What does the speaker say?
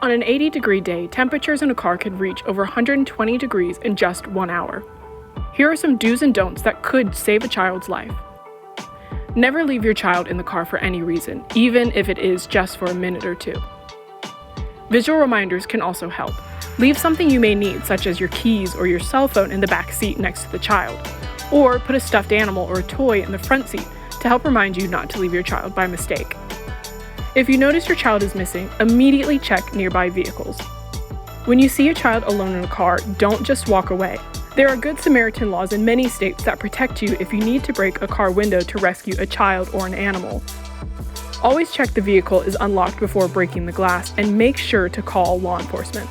On an 80-degree day, temperatures in a car could reach over 120 degrees in just 1 hour. Here are some do's and don'ts that could save a child's life. Never leave your child in the car for any reason, even if it is just for a minute or two. Visual reminders can also help. Leave something you may need, such as your keys or your cell phone, in the back seat next to the child. Or put a stuffed animal or a toy in the front seat to help remind you not to leave your child by mistake. If you notice your child is missing, immediately check nearby vehicles. When you see a child alone in a car, don't just walk away. There are Good Samaritan laws in many states that protect you if you need to break a car window to rescue a child or an animal. Always check the vehicle is unlocked before breaking the glass and make sure to call law enforcement.